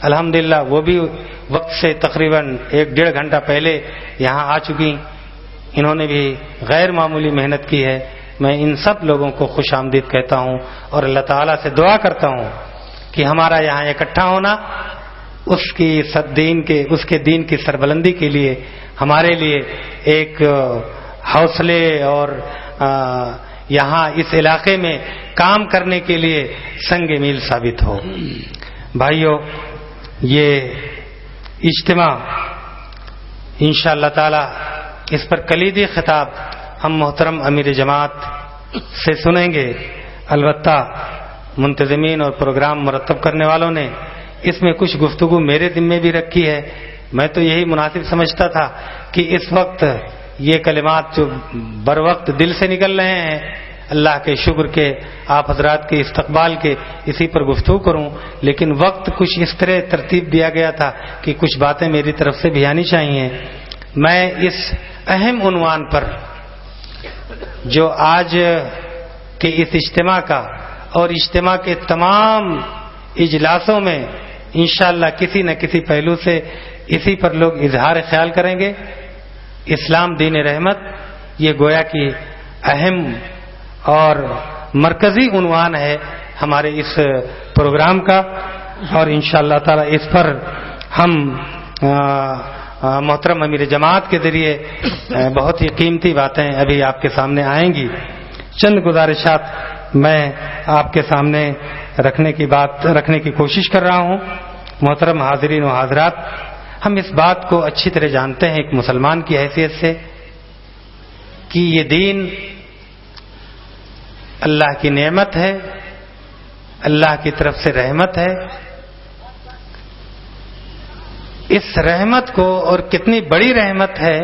الحمدللہ وہ بھی وقت سے تقریباً 1-1.5 گھنٹہ پہلے یہاں آ چکی. انہوں نے بھی غیر معمولی محنت کی ہے. میں ان سب لوگوں کو خوش آمدید کہتا ہوں اور اللہ تعالیٰ سے دعا کرتا ہوں کہ ہمارا یہاں اکٹھا ہونا اس کے دین کی سربلندی کے لیے ہمارے لیے ایک حوصلے اور یہاں اس علاقے میں کام کرنے کے لیے سنگ میل ثابت ہو. بھائیو، یہ اجتماع انشاءاللہ تعالی اس پر کلیدی خطاب ہم محترم امیر جماعت سے سنیں گے. البتہ منتظمین اور پروگرام مرتب کرنے والوں نے اس میں کچھ گفتگو میرے ذمے بھی رکھی ہے. میں تو یہی مناسب سمجھتا تھا کہ اس وقت یہ کلمات جو بر وقت دل سے نکل رہے ہیں اللہ کے شکر کے، آپ حضرات کے استقبال کے، اسی پر گفتگو کروں. لیکن وقت کچھ اس طرح ترتیب دیا گیا تھا کہ کچھ باتیں میری طرف سے بھی آنی چاہیے. میں اس اہم عنوان پر جو آج کے اس اجتماع کا اور اجتماع کے تمام اجلاسوں میں انشاءاللہ کسی نہ کسی پہلو سے اسی پر لوگ اظہار خیال کریں گے. اسلام دین رحمت، یہ گویا کہ اہم اور مرکزی عنوان ہے ہمارے اس پروگرام کا، اور انشاءاللہ تعالی اس پر ہم محترم امیر جماعت کے ذریعے بہت ہی قیمتی باتیں ابھی آپ کے سامنے آئیں گی. چند گزارشات میں آپ کے سامنے رکھنے کی کوشش کر رہا ہوں. محترم حاضرین و حاضرات، ہم اس بات کو اچھی طرح جانتے ہیں ایک مسلمان کی حیثیت سے کہ یہ دین اللہ کی نعمت ہے، اللہ کی طرف سے رحمت ہے. اس رحمت کو، اور کتنی بڑی رحمت ہے،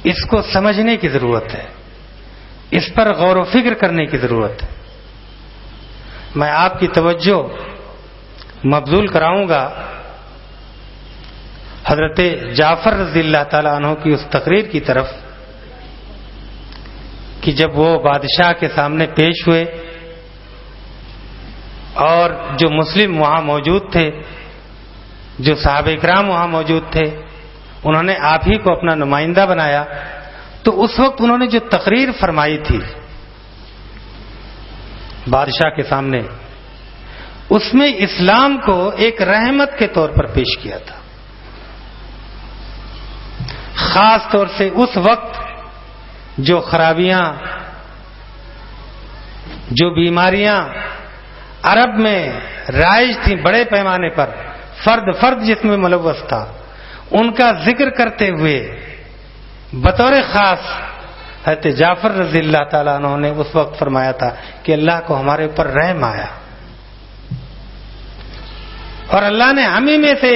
اس کو سمجھنے کی ضرورت ہے، اس پر غور و فکر کرنے کی ضرورت ہے. میں آپ کی توجہ مبذول کراؤں گا حضرت جعفر رضی اللہ تعالی عنہ کی اس تقریر کی طرف کہ جب وہ بادشاہ کے سامنے پیش ہوئے اور جو مسلم وہاں موجود تھے، جو صحابہ اکرام وہاں موجود تھے، انہوں نے آپ ہی کو اپنا نمائندہ بنایا. تو اس وقت انہوں نے جو تقریر فرمائی تھی بادشاہ کے سامنے، اس میں اسلام کو ایک رحمت کے طور پر پیش کیا تھا. خاص طور سے اس وقت جو خرابیاں، جو بیماریاں عرب میں رائج تھیں بڑے پیمانے پر، فرد جس میں ملوث تھا، ان کا ذکر کرتے ہوئے بطور خاص حضرت جعفر رضی اللہ تعالیٰ عنہ نے اس وقت فرمایا تھا کہ اللہ کو ہمارے اوپر رحم آیا اور اللہ نے ہمیں میں سے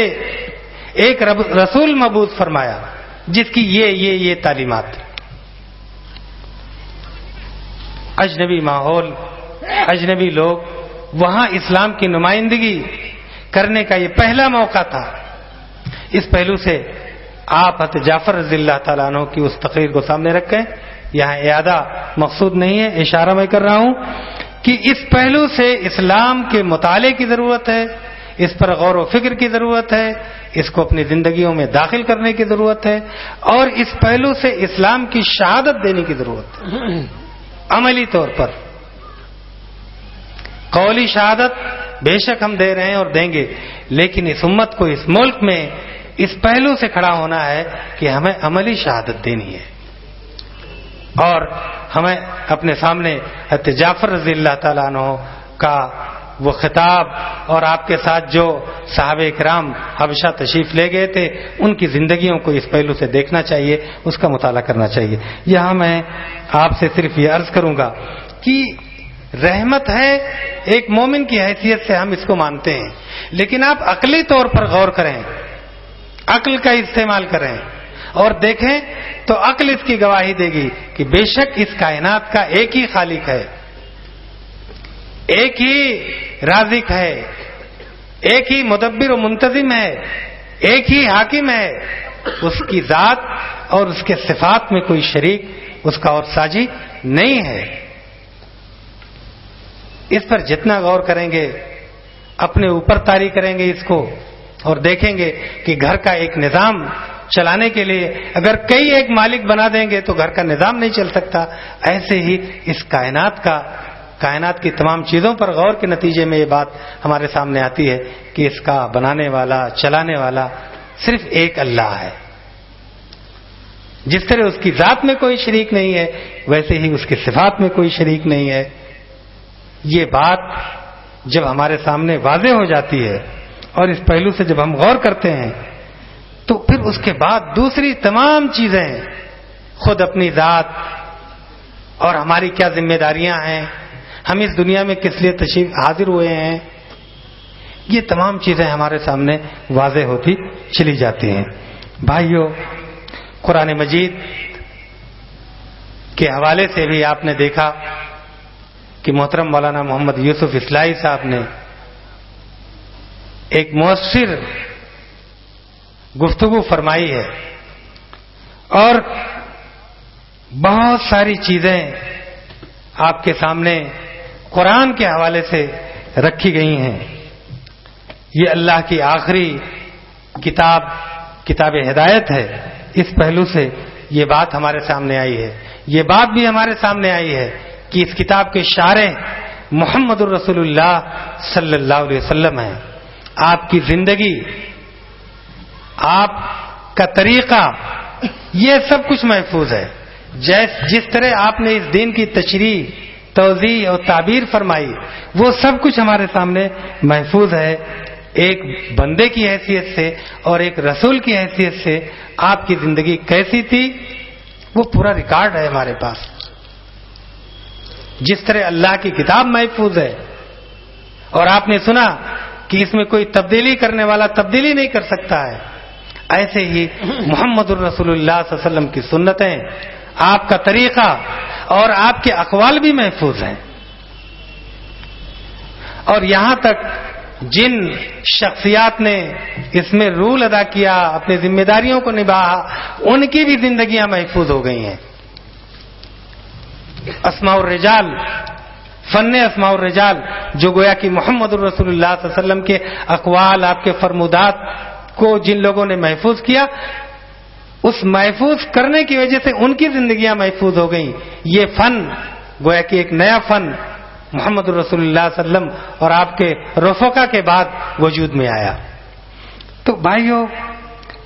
ایک رسول مبعوث فرمایا جس کی یہ تعلیمات تھی. اجنبی ماحول، اجنبی لوگ، وہاں اسلام کی نمائندگی کرنے کا یہ پہلا موقع تھا. اس پہلو سے آپ حضرت جعفر رضی اللہ تعالیٰ عنہ کی اس تقریر کو سامنے رکھیں. یہاں اعادہ مقصود نہیں ہے، اشارہ میں کر رہا ہوں کہ اس پہلو سے اسلام کے مطالعے کی ضرورت ہے، اس پر غور و فکر کی ضرورت ہے، اس کو اپنی زندگیوں میں داخل کرنے کی ضرورت ہے، اور اس پہلو سے اسلام کی شہادت دینے کی ضرورت ہے. عملی طور پر قولی شہادت بے شک ہم دے رہے ہیں اور دیں گے، لیکن اس امت کو، اس ملک میں اس پہلو سے کھڑا ہونا ہے کہ ہمیں عملی شہادت دینی ہے. اور ہمیں اپنے سامنے حضرت جعفر رضی اللہ تعالیٰ عنہ کا وہ خطاب اور آپ کے ساتھ جو صحابہ کرام حبشہ تشریف لے گئے تھے، ان کی زندگیوں کو اس پہلو سے دیکھنا چاہیے، اس کا مطالعہ کرنا چاہیے. یہاں میں آپ سے صرف یہ عرض کروں گا کہ رحمت ہے، ایک مومن کی حیثیت سے ہم اس کو مانتے ہیں، لیکن آپ عقلی طور پر غور کریں، عقل کا استعمال کریں اور دیکھیں تو عقل اس کی گواہی دے گی کہ بے شک اس کائنات کا ایک ہی خالق ہے، ایک ہی رازق ہے، ایک ہی مدبر و منتظم ہے، ایک ہی حاکم ہے. اس کی ذات اور اس کے صفات میں کوئی شریک اس کا اور ساجی نہیں ہے. اس پر جتنا غور کریں گے اپنے اوپر طاری کریں گے اس کو اور دیکھیں گے کہ گھر کا ایک نظام چلانے کے لیے اگر کئی ایک مالک بنا دیں گے تو گھر کا نظام نہیں چل سکتا. ایسے ہی اس کائنات کی تمام چیزوں پر غور کے نتیجے میں یہ بات ہمارے سامنے آتی ہے کہ اس کا بنانے والا چلانے والا صرف ایک اللہ ہے. جس طرح اس کی ذات میں کوئی شریک نہیں ہے ویسے ہی اس کی صفات میں کوئی شریک نہیں ہے. یہ بات جب ہمارے سامنے واضح ہو جاتی ہے اور اس پہلو سے جب ہم غور کرتے ہیں تو پھر اس کے بعد دوسری تمام چیزیں خود اپنی ذات اور ہماری کیا ذمہ داریاں ہیں, ہم اس دنیا میں کس لیے تشریف حاضر ہوئے ہیں, یہ تمام چیزیں ہمارے سامنے واضح ہوتی چلی جاتی ہیں. بھائیو, قرآن مجید کے حوالے سے بھی آپ نے دیکھا کہ محترم مولانا محمد یوسف اصلاحی صاحب نے ایک مؤثر گفتگو فرمائی ہے اور بہت ساری چیزیں آپ کے سامنے قرآن کے حوالے سے رکھی گئی ہیں. یہ اللہ کی آخری کتاب ہدایت ہے. اس پہلو سے یہ بات ہمارے سامنے آئی ہے. یہ بات بھی ہمارے سامنے آئی ہے کہ اس کتاب کے شارح محمد الرسول اللہ صلی اللہ علیہ وسلم ہیں. آپ کی زندگی, آپ کا طریقہ, یہ سب کچھ محفوظ ہے. جس طرح آپ نے اس دین کی تشریح, توضیح اور تعبیر فرمائی وہ سب کچھ ہمارے سامنے محفوظ ہے. ایک بندے کی حیثیت سے اور ایک رسول کی حیثیت سے آپ کی زندگی کیسی تھی وہ پورا ریکارڈ ہے ہمارے پاس. جس طرح اللہ کی کتاب محفوظ ہے اور آپ نے سنا کہ اس میں کوئی تبدیلی کرنے والا تبدیلی نہیں کر سکتا ہے, ایسے ہی محمد الرسول اللہ صلی اللہ علیہ وسلم کی سنتیں, آپ کا طریقہ اور آپ کے اقوال بھی محفوظ ہیں. اور یہاں تک جن شخصیات نے اس میں رول ادا کیا, اپنی ذمہ داریوں کو نبھایا, ان کی بھی زندگیاں محفوظ ہو گئی ہیں. اسماء الرجال, فن اسماء الرجال, جو گویا کہ محمد الرسول اللہ صلی اللہ علیہ وسلم کے اقوال, آپ کے فرمودات کو جن لوگوں نے محفوظ کیا, اس محفوظ کرنے کی وجہ سے ان کی زندگیاں محفوظ ہو گئیں. یہ فن گویا کہ ایک نیا فن محمد الرسول اللہ صلی اللہ علیہ وسلم اور آپ کے رفقا کے بعد وجود میں آیا. تو بھائیو,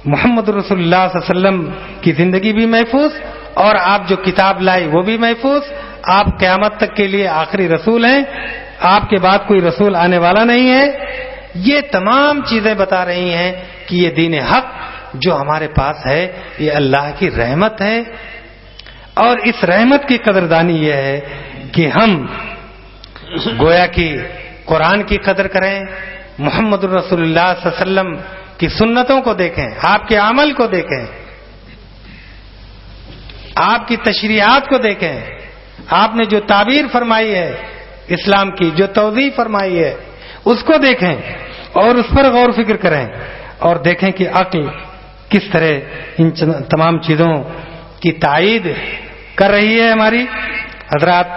محمد رسول اللہ صلی اللہ علیہ وسلم کی زندگی بھی محفوظ اور آپ جو کتاب لائے وہ بھی محفوظ. آپ قیامت تک کے لیے آخری رسول ہیں, آپ کے بعد کوئی رسول آنے والا نہیں ہے. یہ تمام چیزیں بتا رہی ہیں کہ یہ دین حق جو ہمارے پاس ہے یہ اللہ کی رحمت ہے. اور اس رحمت کی قدردانی یہ ہے کہ ہم گویا کہ قرآن کی قدر کریں, محمد الرسول اللہ صلی اللہ علیہ وسلم کی سنتوں کو دیکھیں, آپ کے عمل کو دیکھیں, آپ کی تشریحات کو دیکھیں, آپ نے جو تعبیر فرمائی ہے اسلام کی, جو توضیح فرمائی ہے اس کو دیکھیں اور اس پر غور فکر کریں اور دیکھیں کہ عقل کس طرح ان تمام چیزوں کی تائید کر رہی ہے ہماری. حضرات,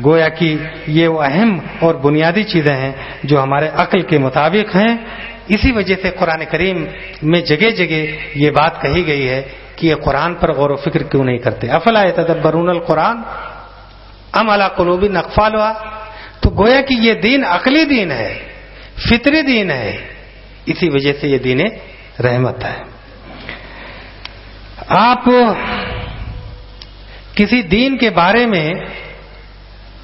گویا کہ یہ وہ اہم اور بنیادی چیزیں ہیں جو ہمارے عقل کے مطابق ہیں. اسی وجہ سے قرآن کریم میں جگہ جگہ یہ بات کہی گئی ہے کہ یہ قرآن پر غور و فکر کیوں نہیں کرتے. افلا یتدبرون القرآن ام علی قلوب اقفالها. تو گویا کہ یہ دین عقلی دین ہے, فطری دین ہے, اسی وجہ سے یہ دین رحمت ہے. آپ کسی دین کے بارے میں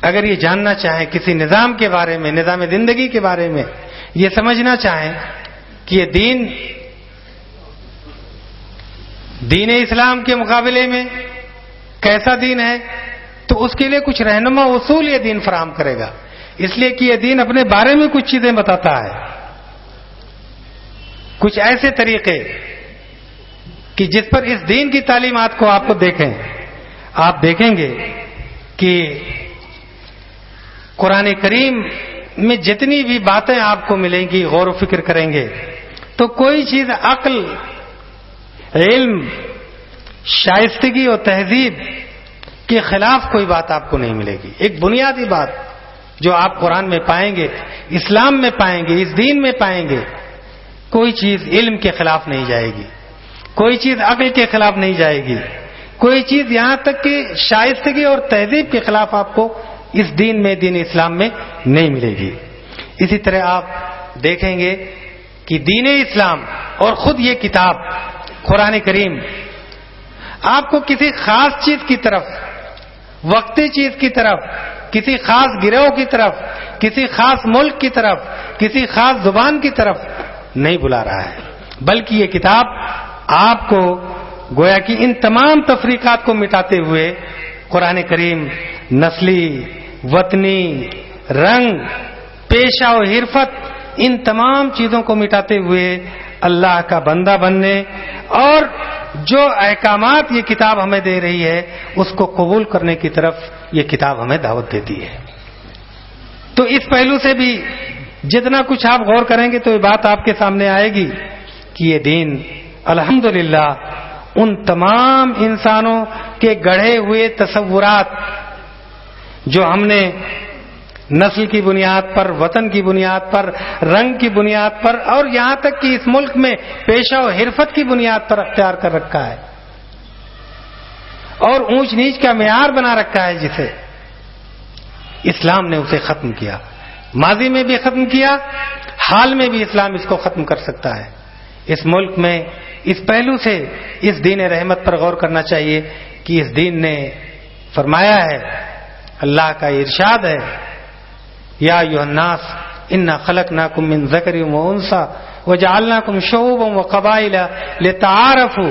اگر یہ جاننا چاہیں, کسی نظام کے بارے میں, نظام زندگی کے بارے میں یہ سمجھنا چاہیں کہ یہ دین اسلام کے مقابلے میں کیسا دین ہے, تو اس کے لیے کچھ رہنما اصول یہ دین فراہم کرے گا. اس لیے کہ یہ دین اپنے بارے میں کچھ چیزیں بتاتا ہے, کچھ ایسے طریقے کہ جس پر اس دین کی تعلیمات کو آپ کو دیکھیں, آپ دیکھیں گے کہ قرآن کریم میں جتنی بھی باتیں آپ کو ملیں گی, غور و فکر کریں گے تو کوئی چیز عقل, علم, شائستگی اور تہذیب کے خلاف کوئی بات آپ کو نہیں ملے گی. ایک بنیادی بات جو آپ قرآن میں پائیں گے، اسلام میں پائیں گے، اس دین میں پائیں گے، کوئی چیز علم کے خلاف نہیں جائے گی، کوئی چیز عقل کے خلاف نہیں جائے گی، کوئی چیز یہاں تک کہ شائستگی اور تہذیب کے خلاف آپ کو اس دین میں، دین اسلام میں نہیں ملے گی۔ اسی طرح آپ دیکھیں گے کہ دین اسلام اور خود یہ کتاب قرآن کریم آپ کو کسی خاص چیز کی طرف، وقتی چیز کی طرف، کسی خاص گروہ کی طرف، کسی خاص ملک کی طرف، کسی خاص زبان کی طرف نہیں بلا رہا ہے، بلکہ یہ کتاب آپ کو گویا کہ ان تمام تفریقات کو مٹاتے ہوئے قرآن کریم نسلی، وطنی، رنگ، پیشہ و حرفت، ان تمام چیزوں کو مٹاتے ہوئے اللہ کا بندہ بننے اور جو احکامات یہ کتاب ہمیں دے رہی ہے اس کو قبول کرنے کی طرف یہ کتاب ہمیں دعوت دیتی ہے۔ تو اس پہلو سے بھی جتنا کچھ آپ غور کریں گے تو یہ بات آپ کے سامنے آئے گی کہ یہ دین الحمدللہ ان تمام انسانوں کے گڑھے ہوئے تصورات جو ہم نے نسل کی بنیاد پر، وطن کی بنیاد پر، رنگ کی بنیاد پر اور یہاں تک کہ اس ملک میں پیشہ و حرفت کی بنیاد پر اختیار کر رکھا ہے اور اونچ نیچ کا معیار بنا رکھا ہے، جسے اسلام نے اسے ختم کیا، ماضی میں بھی ختم کیا، حال میں بھی اسلام اس کو ختم کر سکتا ہے۔ اس ملک میں اس پہلو سے اس دین رحمت پر غور کرنا چاہیے کہ اس دین نے فرمایا ہے، اللہ کا ارشاد ہے، یا ایھا الناس انا خلقناکم من ذکر و انثی وجعلناکم شعوبا وقبائل لتعارفوا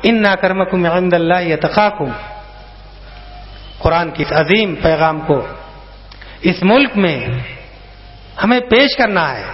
ان اکرمکم عند اللہ اتقاکم۔ قرآن کی اس عظیم پیغام کو اس ملک میں ہمیں پیش کرنا ہے،